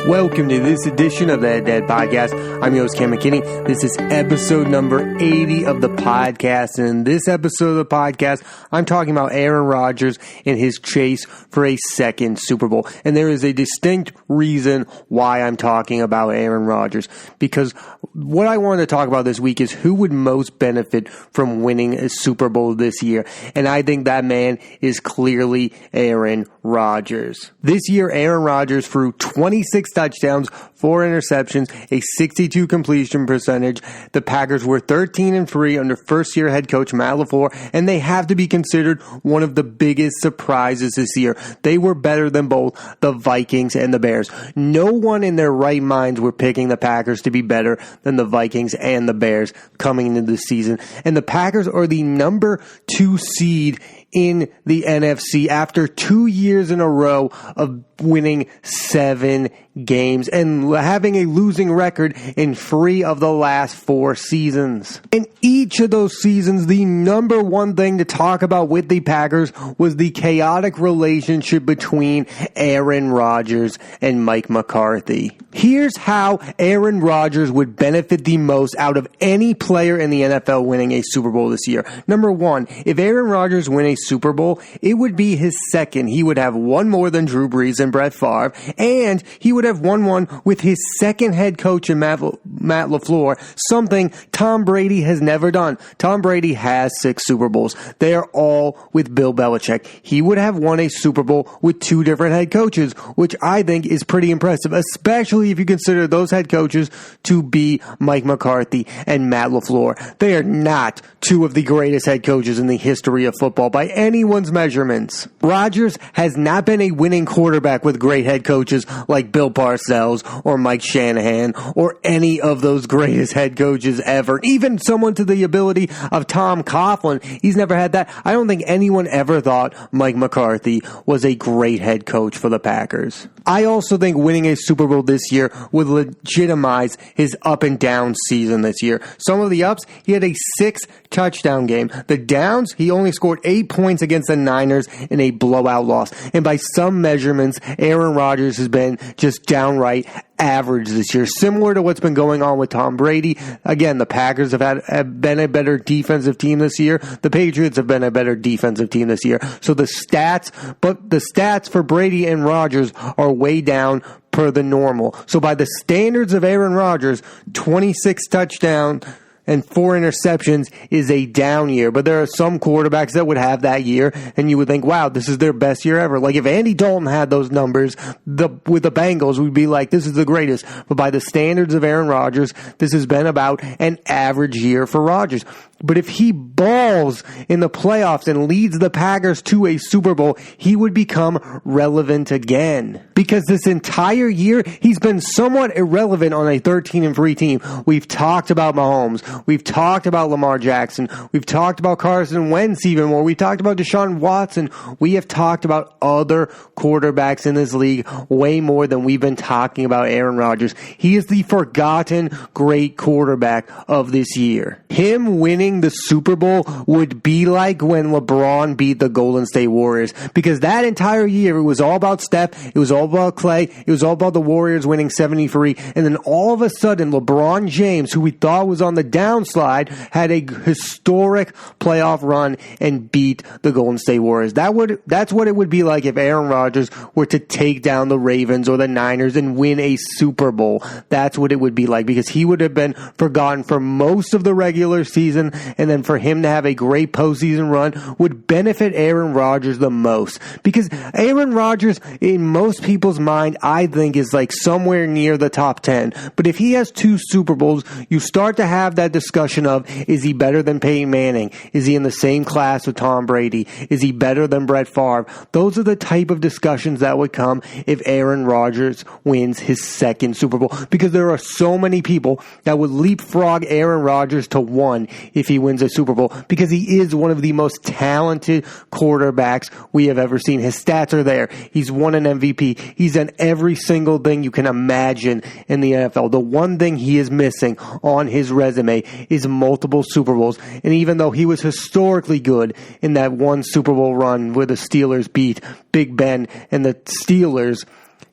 Welcome to this edition of the Dead Podcast. I'm your host, Cam McKinney. This is episode number 80 of the podcast. And in this episode of the podcast, I'm talking about Aaron Rodgers and his chase for a second Super Bowl. And there is a distinct reason why I'm talking about Aaron Rodgers. Because what I wanted to talk about this week is who would most benefit from winning a Super Bowl this year. And I think that man is clearly Aaron Rodgers. This year, Aaron Rodgers threw 26 touchdowns, 4 interceptions, a 62 completion percentage. The Packers were 13-3 under first-year head coach Matt LaFleur, and they have to be considered one of the biggest surprises this year. They were better than both the Vikings and the Bears. No one in their right minds were picking the Packers to be better than the Vikings and the Bears coming into the season. And the Packers are the number 2 seed in the NFC after 2 years in a row of winning 7 games and having a losing record in 3 of the last 4 seasons. In each of those seasons, the number one thing to talk about with the Packers was the chaotic relationship between Aaron Rodgers and Mike McCarthy. Here's how Aaron Rodgers would benefit the most out of any player in the NFL winning a Super Bowl this year. Number one, if Aaron Rodgers win a Super Bowl, it would be his second. He would have one more than Drew Brees and Brett Favre, and he would have won one with his second head coach in Matt LaFleur, something Tom Brady has never done. Tom Brady has 6 Super Bowls. They are all with Bill Belichick. He would have won a Super Bowl with 2 different head coaches, which I think is pretty impressive, especially if you consider those head coaches to be Mike McCarthy and Matt LaFleur. They are not 2 of the greatest head coaches in the history of football by anyone's measurements. Rodgers has not been a winning quarterback with great head coaches like Bill Parcells or Mike Shanahan or any of those greatest head coaches ever. Even someone to the ability of Tom Coughlin. He's never had that. I don't think anyone ever thought Mike McCarthy was a great head coach for the Packers. I also think winning a Super Bowl this year would legitimize his up and down season this year. Some of the ups, he had a 6 touchdown game. The downs, he only scored 8 points against the Niners in a blowout loss. And by some measurements, Aaron Rodgers has been just downright average this year, similar to what's been going on with Tom Brady. Again, the Packers have been a better defensive team this year. The Patriots have been a better defensive team this year. So the stats for Brady and Rodgers are way down per the normal. So by the standards of Aaron Rodgers, 26 touchdowns and 4 interceptions is a down year. But there are some quarterbacks that would have that year, and you would think, wow, this is their best year ever. Like if Andy Dalton had those numbers with the Bengals, we'd be like, this is the greatest. But by the standards of Aaron Rodgers, this has been about an average year for Rodgers. But if he balls in the playoffs and leads the Packers to a Super Bowl, he would become relevant again. Because this entire year, he's been somewhat irrelevant on a 13-3 team. We've talked about Mahomes. We've talked about Lamar Jackson. We've talked about Carson Wentz even more. We've talked about Deshaun Watson. We have talked about other quarterbacks in this league way more than we've been talking about Aaron Rodgers. He is the forgotten great quarterback of this year. Him winning the Super Bowl would be like when LeBron beat the Golden State Warriors, because that entire year it was all about Steph, it was all about Clay, it was all about the Warriors winning 73, and then all of a sudden LeBron James, who we thought was on the downslide, had a historic playoff run and beat the Golden State Warriors. That's what it would be like if Aaron Rodgers were to take down the Ravens or the Niners and win a Super Bowl. That's what it would be like, because he would have been forgotten for most of the regular season, and then for him to have a great postseason run would benefit Aaron Rodgers the most. Because Aaron Rodgers, in most people's mind, I think is like somewhere near the top 10. But if he has 2 Super Bowls, you start to have that discussion of, is he better than Peyton Manning? Is he in the same class with Tom Brady? Is he better than Brett Favre? Those are the type of discussions that would come if Aaron Rodgers wins his second Super Bowl. Because there are so many people that would leapfrog Aaron Rodgers to 1 if he wins a Super Bowl, because he is one of the most talented quarterbacks we have ever seen. His stats are there. He's won an MVP. He's done every single thing you can imagine in the NFL. The one thing he is missing on his resume is multiple Super Bowls. And even though he was historically good in that one Super Bowl run where the Steelers beat Big Ben and the Steelers,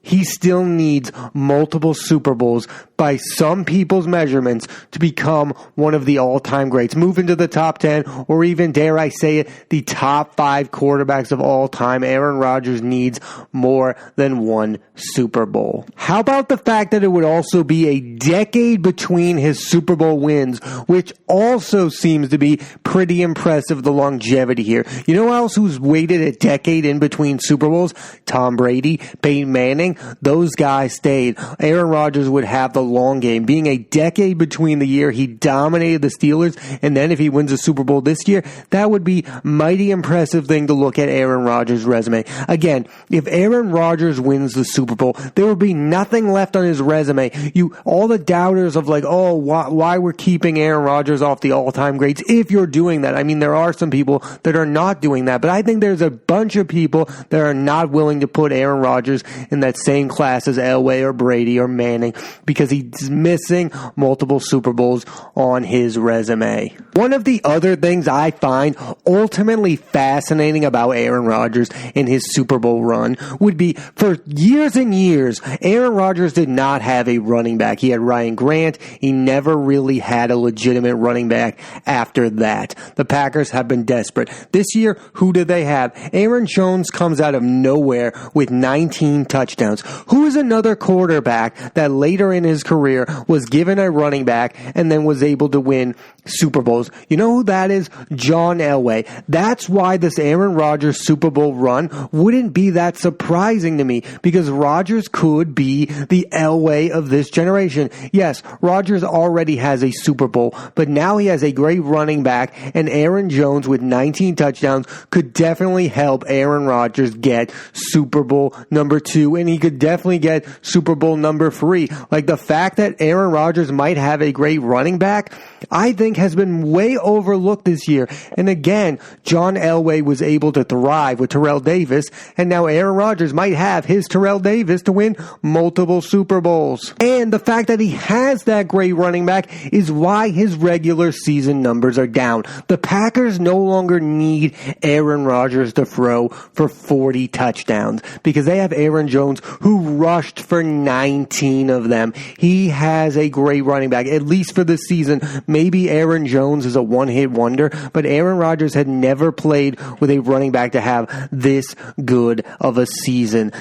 he still needs multiple Super Bowls by some people's measurements to become one of the all-time greats, move into the top 10, or even, dare I say it, the top 5 quarterbacks of all time. Aaron Rodgers needs more than one Super Bowl. How about the fact that it would also be a decade between his Super Bowl wins, which also seems to be pretty impressive, the longevity here. You know else who's waited a decade in between Super Bowls? Tom Brady, Peyton Manning, those guys stayed. Aaron Rodgers would have the long game, being a decade between the year he dominated the Steelers, and then if he wins a Super Bowl this year, that would be mighty impressive thing to look at Aaron Rodgers' resume. Again, if Aaron Rodgers wins the Super Bowl, there will be nothing left on his resume. All the doubters of why we're keeping Aaron Rodgers off the all-time greats, if you're doing that. I mean, there are some people that are not doing that, but I think there's a bunch of people that are not willing to put Aaron Rodgers in that same class as Elway or Brady or Manning because he's missing multiple Super Bowls on his resume. One of the other things I find ultimately fascinating about Aaron Rodgers and his Super Bowl run would be, for years and years, Aaron Rodgers did not have a running back. He had Ryan Grant. He never really had a legitimate running back after that. The Packers have been desperate. This year, who do they have? Aaron Jones comes out of nowhere with 19 touchdowns. Who is another quarterback that later in his career was given a running back and then was able to win Super Bowls? You know who that is? John Elway. That's why this Aaron Rodgers Super Bowl run wouldn't be that surprising to me, because Rodgers could be the Elway of this generation. Yes, Rodgers already has a Super Bowl, but now he has a great running back, and Aaron Jones with 19 touchdowns could definitely help Aaron Rodgers get Super Bowl number 2, and he could definitely get Super Bowl number 3. Like, the fact that Aaron Rodgers might have a great running back, I think has been way overlooked this year. And again, John Elway was able to thrive with Terrell Davis, and now Aaron Rodgers might have his Terrell Davis to win multiple Super Bowls. And the fact that he has that great running back is why his regular season numbers are down. The Packers no longer need Aaron Rodgers to throw for 40 touchdowns because they have Aaron Jones, who rushed for 19 of them. He has a great running back, at least for this season. Maybe Aaron Jones is a one-hit wonder, but Aaron Rodgers had never played with a running back to have this good of a season.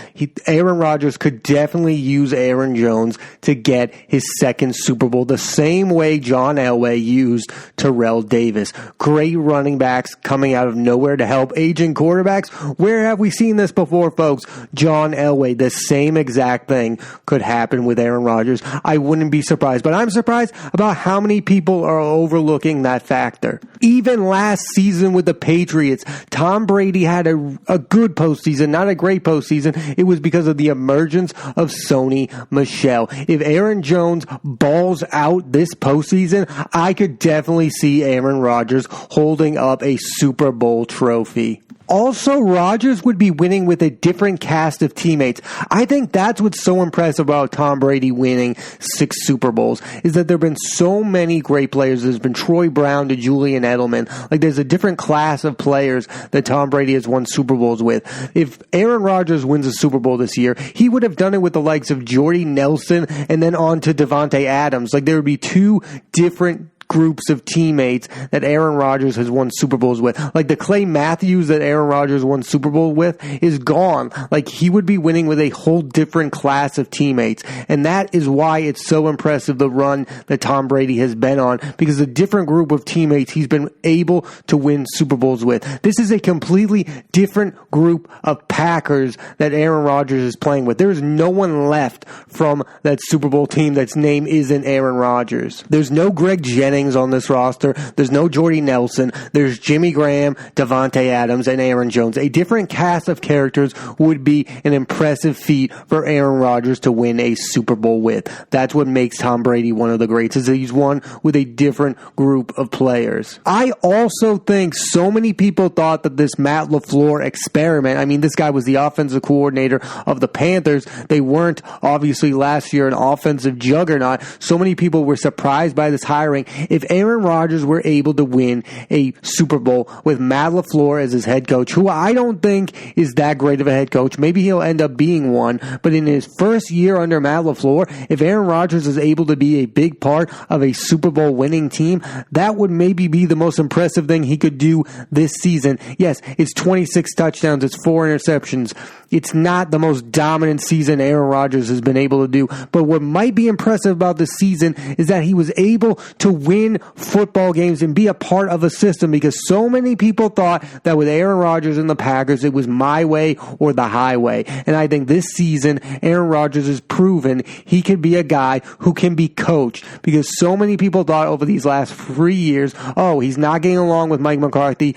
Aaron Rodgers could definitely use Aaron Jones to get his second Super Bowl the same way John Elway used Terrell Davis. Great running backs coming out of nowhere to help aging quarterbacks. Where have we seen this before, folks? John Elway. The same exact thing could happen with Aaron Rodgers. I wouldn't be surprised, but I'm surprised about how many people are overlooking that factor. Even last season with the Patriots, Tom Brady had a good postseason, not a great postseason. It was because of the emergence of Sony Michel. If Aaron Jones balls out this postseason, I could definitely see Aaron Rodgers holding up a Super Bowl trophy. Also, Rodgers would be winning with a different cast of teammates. I think that's what's so impressive about Tom Brady winning 6 Super Bowls, is that there have been so many great players. There's been Troy Brown to Julian Edelman. Like, there's a different class of players that Tom Brady has won Super Bowls with. If Aaron Rodgers wins a Super Bowl this year, he would have done it with the likes of Jordy Nelson and then on to Davante Adams. Like, there would be 2 different groups of teammates that Aaron Rodgers has won Super Bowls with. Like, the Clay Matthews that Aaron Rodgers won Super Bowl with is gone. Like, he would be winning with a whole different class of teammates. And that is why it's so impressive, the run that Tom Brady has been on, because a different group of teammates he's been able to win Super Bowls with. This is a completely different group of Packers that Aaron Rodgers is playing with. There is no one left from that Super Bowl team that's name isn't Aaron Rodgers. There's no Greg Jennings on this roster. There's no Jordy Nelson. There's Jimmy Graham, Davante Adams, and Aaron Jones. A different cast of characters would be an impressive feat for Aaron Rodgers to win a Super Bowl with. That's what makes Tom Brady one of the greats, is that he's won with a different group of players. I also think so many people thought that this Matt LaFleur experiment, I mean, this guy was the offensive coordinator of the Panthers. They weren't, obviously, last year an offensive juggernaut. So many people were surprised by this hiring. if Aaron Rodgers were able to win a Super Bowl with Matt LaFleur as his head coach, who I don't think is that great of a head coach. Maybe he'll end up being one, but in his first year under Matt LaFleur, if Aaron Rodgers is able to be a big part of a Super Bowl winning team, that would maybe be the most impressive thing he could do this season. Yes, it's 26 touchdowns, it's 4 interceptions. It's not the most dominant season Aaron Rodgers has been able to do, but what might be impressive about this season is that he was able to win football games and be a part of a system, because so many people thought that with Aaron Rodgers and the Packers, it was my way or the highway. And I think this season, Aaron Rodgers has proven he can be a guy who can be coached, because so many people thought over these last 3 years, oh, he's not getting along with Mike McCarthy.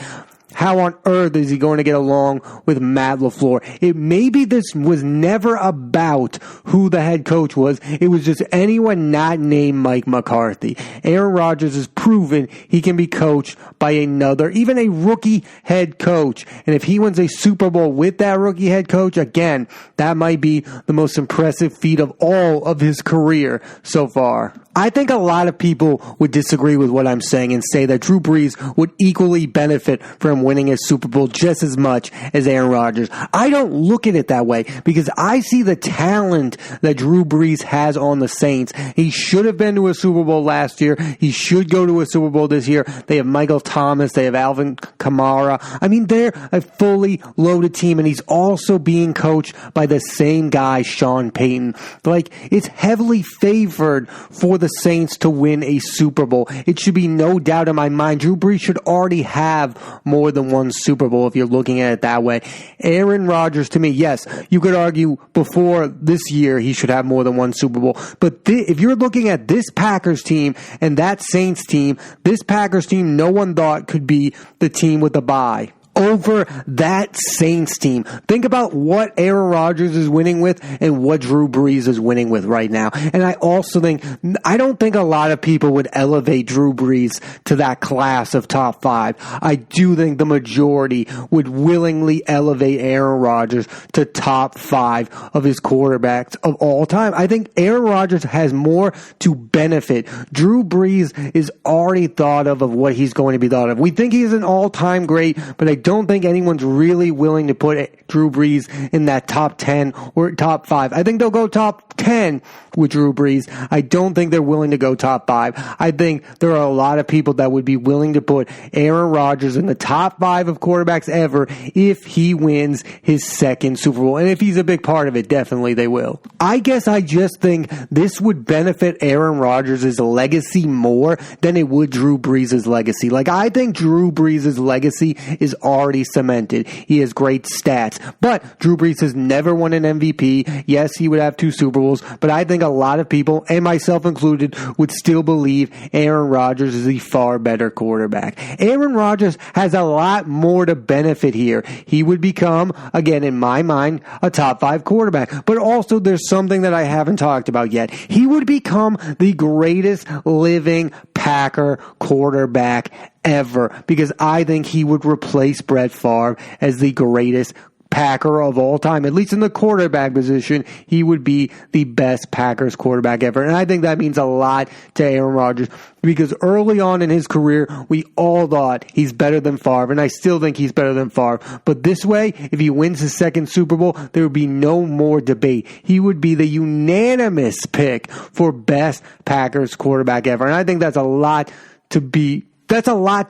How on earth is he going to get along with Matt LaFleur? Maybe this was never about who the head coach was. It was just anyone not named Mike McCarthy. Aaron Rodgers has proven he can be coached by another, even a rookie head coach. And if he wins a Super Bowl with that rookie head coach, again, that might be the most impressive feat of all of his career so far. I think a lot of people would disagree with what I'm saying and say that Drew Brees would equally benefit from winning a Super Bowl just as much as Aaron Rodgers. I don't look at it that way, because I see the talent that Drew Brees has on the Saints. He should have been to a Super Bowl last year. He should go to a Super Bowl this year. They have Michael Thomas. They have Alvin Kamara. I mean, they're a fully loaded team, and he's also being coached by the same guy, Sean Payton. Like, it's heavily favored for the Saints to win a Super Bowl. It should be no doubt in my mind. Drew Brees should already have more than one Super Bowl if you're looking at it that way. Aaron Rodgers, to me, yes, you could argue before this year he should have more than one Super Bowl. But if you're looking at this Packers team and that Saints team, this Packers team no one thought could be the team with the bye over that Saints team. Think about what Aaron Rodgers is winning with and what Drew Brees is winning with right now. And I don't think a lot of people would elevate Drew Brees to that class of top 5. I do think the majority would willingly elevate Aaron Rodgers to top 5 of his quarterbacks of all time. I think Aaron Rodgers has more to benefit. Drew Brees is already thought of what he's going to be thought of. We think he's an all-time great, but I don't think anyone's really willing to put Drew Brees in that top 10 or top 5. I think they'll go top 10 with Drew Brees. I don't think they're willing to go top 5. I think there are a lot of people that would be willing to put Aaron Rodgers in the top 5 of quarterbacks ever if he wins his second Super Bowl. And if he's a big part of it, definitely they will. I guess I just think this would benefit Aaron Rodgers' legacy more than it would Drew Brees' legacy. Like, I think Drew Brees' legacy is already cemented. He has great stats. But Drew Brees has never won an MVP. Yes, he would have 2 Super Bowls, but I think a lot of people, and myself included, would still believe Aaron Rodgers is the far better quarterback. Aaron Rodgers has a lot more to benefit here. He would become, again, in my mind, a top 5 quarterback. But also, there's something that I haven't talked about yet. He would become the greatest living Packer quarterback ever, because I think he would replace Brett Favre as the greatest Packer of all time. At least in the quarterback position, he would be the best Packers quarterback ever. And I think that means a lot to Aaron Rodgers, because early on in his career, we all thought he's better than Favre, and I still think he's better than Favre. But this way, if he wins his second Super Bowl, there would be no more debate. He would be the unanimous pick for best Packers quarterback ever. And I think that's a lot to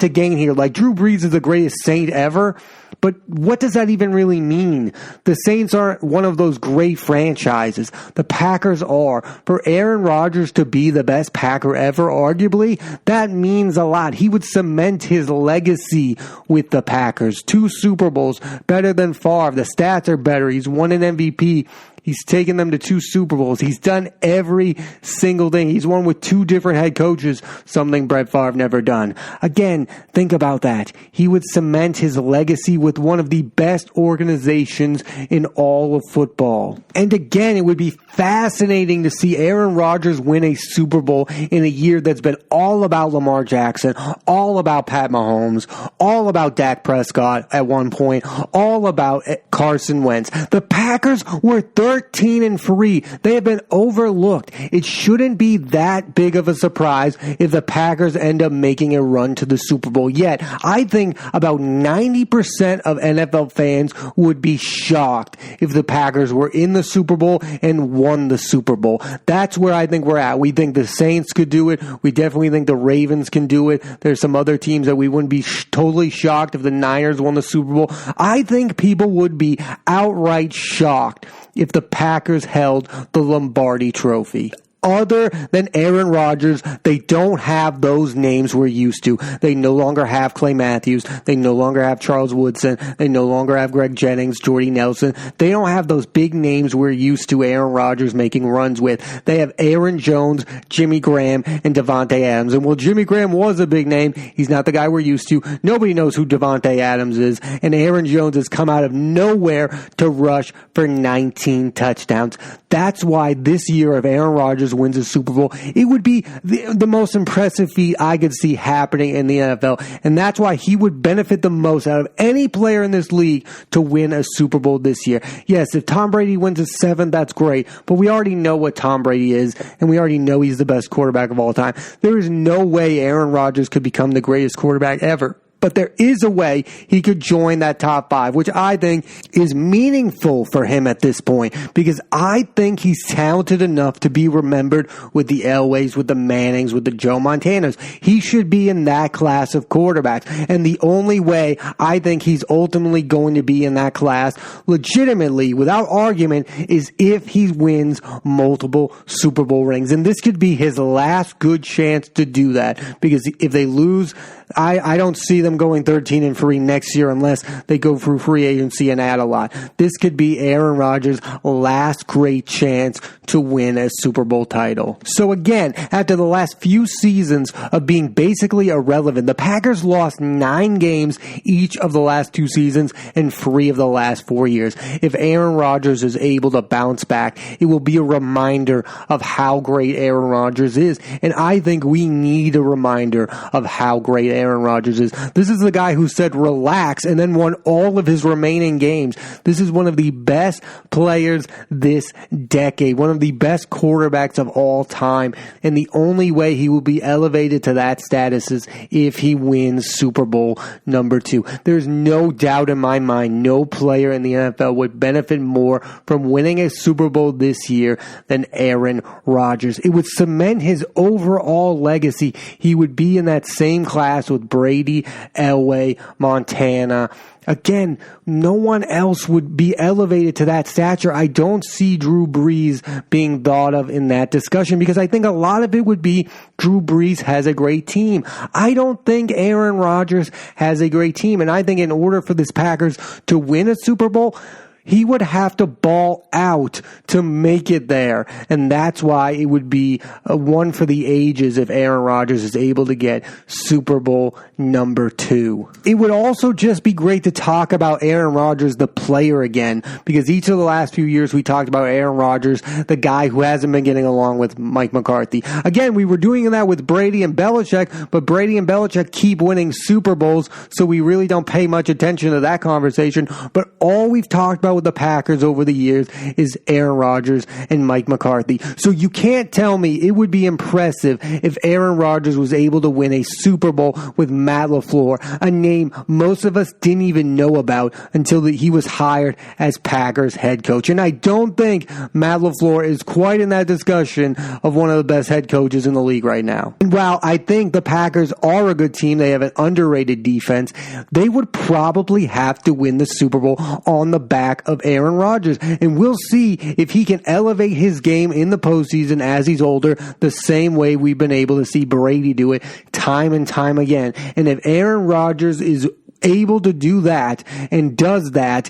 gain here. Like, Drew Brees is the greatest Saint ever, but what does that even really mean? The Saints aren't one of those great franchises. The Packers are. For Aaron Rodgers to be the best Packer ever, arguably, that means a lot. He would cement his legacy with the Packers. 2 Super Bowls, better than Favre. The stats are better. He's won an MVP. He's taken them to 2 Super Bowls. He's done every single thing. He's won with 2 different head coaches, something Brett Favre never done. Again, think about that. He would cement his legacy with one of the best organizations in all of football. And again, it would be fascinating to see Aaron Rodgers win a Super Bowl in a year that's been all about Lamar Jackson, all about Pat Mahomes, all about Dak Prescott at one point, all about Carson Wentz. The Packers were 13-3. They have been overlooked. It shouldn't be that big of a surprise if the Packers end up making a run to the Super Bowl. Yet, I think about 90% of NFL fans would be shocked if the Packers were in the Super Bowl and won the Super Bowl. That's where I think we're at. We think the Saints could do it. We definitely think the Ravens can do it. There's some other teams that we wouldn't be totally shocked if the Niners won the Super Bowl. I think people would be outright shocked if the Packers held the Lombardi Trophy. Other than Aaron Rodgers, they don't have those names we're used to. They no longer have Clay Matthews. They no longer have Charles Woodson. They no longer have Greg Jennings, Jordy Nelson. They don't have those big names we're used to Aaron Rodgers making runs with. They have Aaron Jones, Jimmy Graham, and Davante Adams. And while Jimmy Graham was a big name, he's not the guy we're used to. Nobody knows who Davante Adams is. And Aaron Jones has come out of nowhere to rush for 19 touchdowns. That's why this year, if Aaron Rodgers wins a Super Bowl, it would be the most impressive feat I could see happening in the NFL. And that's why he would benefit the most out of any player in this league to win a Super Bowl this year. Yes, if Tom Brady wins his 7th, that's great. But we already know what Tom Brady is, and we already know he's the best quarterback of all time. There is no way Aaron Rodgers could become the greatest quarterback ever. But there is a way he could join that top 5, which I think is meaningful for him at this point, because I think he's talented enough to be remembered with the Elways, with the Mannings, with the Joe Montanas. He should be in that class of quarterbacks. And the only way I think he's ultimately going to be in that class, legitimately, without argument, is if he wins multiple Super Bowl rings. And this could be his last good chance to do that, because if they lose, I don't see them going 13-3 next year unless they go through free agency and add a lot. This could be Aaron Rodgers' last great chance to win a Super Bowl title. So again, after the last few seasons of being basically irrelevant, the Packers lost 9 games each of the last 2 seasons and 3 of the last 4 years. If Aaron Rodgers is able to bounce back, it will be a reminder of how great Aaron Rodgers is. And I think we need a reminder of how great Aaron Rodgers is. This is the guy who said relax and then won all of his remaining games. This is one of the best players this decade, one of the best quarterbacks of all time, and the only way he will be elevated to that status is if he wins Super Bowl number 2. There's no doubt in my mind no player in the NFL would benefit more from winning a Super Bowl this year than Aaron Rodgers. It would cement his overall legacy. He would be in that same class with Brady, Elway, Montana. Again, no one else would be elevated to that stature. I don't see Drew Brees being thought of in that discussion because I think a lot of it would be Drew Brees has a great team. I don't think Aaron Rodgers has a great team. And I think in order for this Packers to win a Super Bowl, he would have to ball out to make it there. And that's why it would be a one for the ages if Aaron Rodgers is able to get Super Bowl number 2. It would also just be great to talk about Aaron Rodgers, the player, again, because each of the last few years we talked about Aaron Rodgers, the guy who hasn't been getting along with Mike McCarthy. Again, we were doing that with Brady and Belichick, but Brady and Belichick keep winning Super Bowls, so we really don't pay much attention to that conversation. But all we've talked about with the Packers over the years is Aaron Rodgers and Mike McCarthy. So you can't tell me it would be impressive if Aaron Rodgers was able to win a Super Bowl with Matt LaFleur, a name most of us didn't even know about until he was hired as Packers head coach. And I don't think Matt LaFleur is quite in that discussion of one of the best head coaches in the league right now. And while I think the Packers are a good team, they have an underrated defense, they would probably have to win the Super Bowl on the back of Aaron Rodgers. And we'll see if he can elevate his game in the postseason as he's older, the same way we've been able to see Brady do it time and time again. And if Aaron Rodgers is able to do that and does that,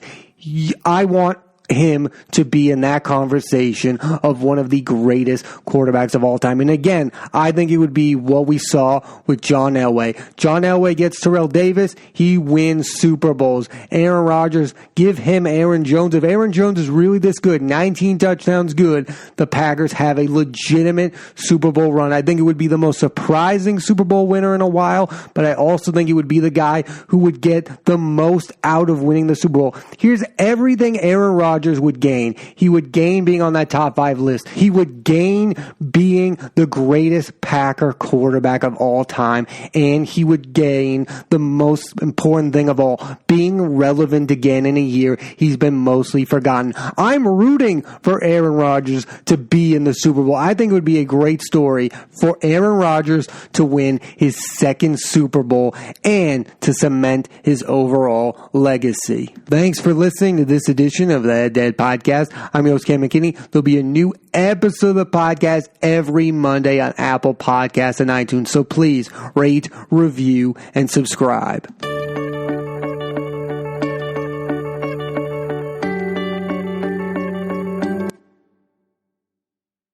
I want him to be in that conversation of one of the greatest quarterbacks of all time. And again, I think it would be what we saw with John Elway. John Elway gets Terrell Davis, he wins Super Bowls. Aaron Rodgers, give him Aaron Jones. If Aaron Jones is really this good, 19 touchdowns good, the Packers have a legitimate Super Bowl run. I think it would be the most surprising Super Bowl winner in a while, but I also think it would be the guy who would get the most out of winning the Super Bowl. Here's everything Aaron Rodgers would gain. He would gain being on that top 5 list. He would gain being the greatest Packer quarterback of all time. And he would gain the most important thing of all, being relevant again in a year he's been mostly forgotten. I'm rooting for Aaron Rodgers to be in the Super Bowl. I think it would be a great story for Aaron Rodgers to win his second Super Bowl and to cement his overall legacy. Thanks for listening to this edition of the Dead Podcast. I'm your host, Cam McKinney. There'll be a new episode of the podcast every Monday on Apple Podcasts and iTunes. So please rate, review, and subscribe.